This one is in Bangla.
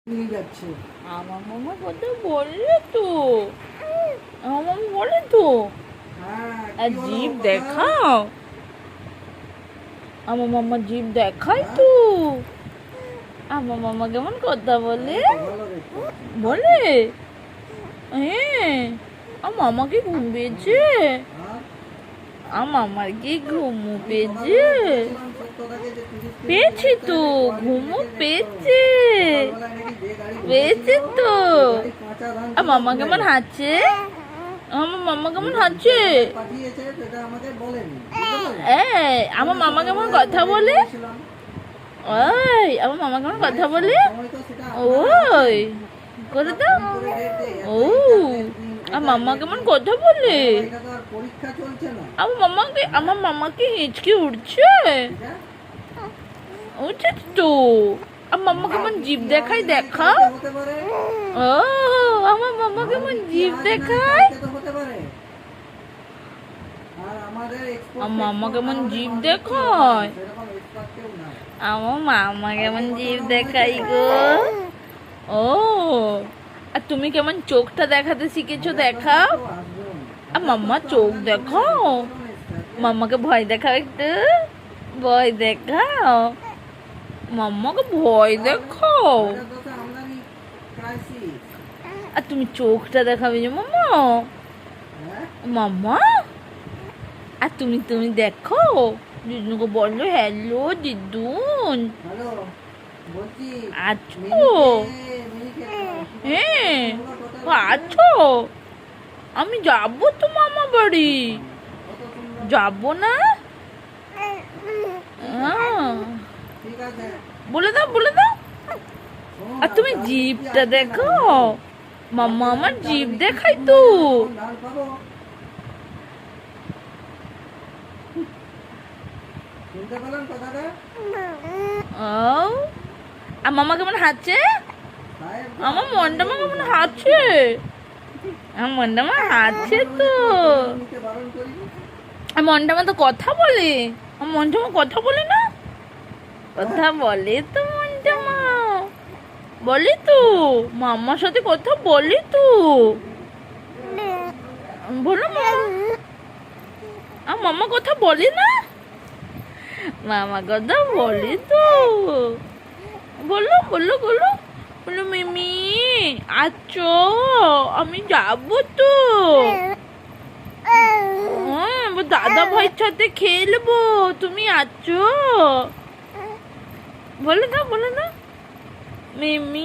নিয়ে যাচ্ছে। আমার মামা কথা বললে তো, আমার মামা বলে তো, আর জিভ দেখাও, আমার মামা জিভ দেখাই তো। আমার মামা কেমন কথা বলে, বলে হ্যাঁ। আমার মামা কি ঘুম পেয়েছে, আমার মামার কি ঘুমও পেয়েছে, পেয়েছি তো, ঘুমও পেয়েছে, পেয়েছে তো। আর মামা কেমন হাঁটছে, আমার মামা কেমন হাঁটছে, আমার মামা কেমন কথা বলে, ওই আমার মামা কেমন কথা বলে, ওই করে দাও, ও আর মামা কেমন কথা বলে, আমার মামাকে হিঁচকি উঠছে, উঠছে তো। আর মামা কেমন জিভ দেখায়, দেখাও, ও আমার মামা কেমন জিভ দেখায়, আমার মামা কেমন জিভ দেখায়, আমার মামা কেমন জিভ দেখাই গো। ও আর তুমি কেমন চোখটা দেখাতে শিখেছো, দেখাও। আর মাম্মা চোখ দেখাও, মাম্মাকে ভয় দেখাও, একটু ভয় দেখাও, মাম্মাকে ভয় দেখাও। আর তুমি চোখটা দেখাবে যে মাম্মা, মাম্মা। আর তুমি তুমি দেখো, দিদুনকে বললো হ্যালো দিদুন, আছো, হ্যাঁ আছো, আমি যাবো তো মামা বাড়ি, যাবো না, বলে দাও বলে দাও। আর তুমি জিভটা দেখো, মাম্মা আমার জিভ দেখাই তো, আর মামা কেমন হাঁটছে, আমার মনটা মা কেমন হাঁটছে, আমার মনটা মা হাঁটছে তো, আর মনটা মা তো কথা বলে, আমার মনটা মা কথা বলে না, কথা বলে তো মনটা মা, বলে তো, মাম্মার সাথে কথা বলে তো, বলো আর মামা কথা বলে না, মামা কথা বলে তো, বললো বললো বললো বললো মিমি আচ্ছো, আমি যাবো তো, দাদা ভাইয়ের সাথে খেলবো, তুমি আছো, বলে দাও মিমি।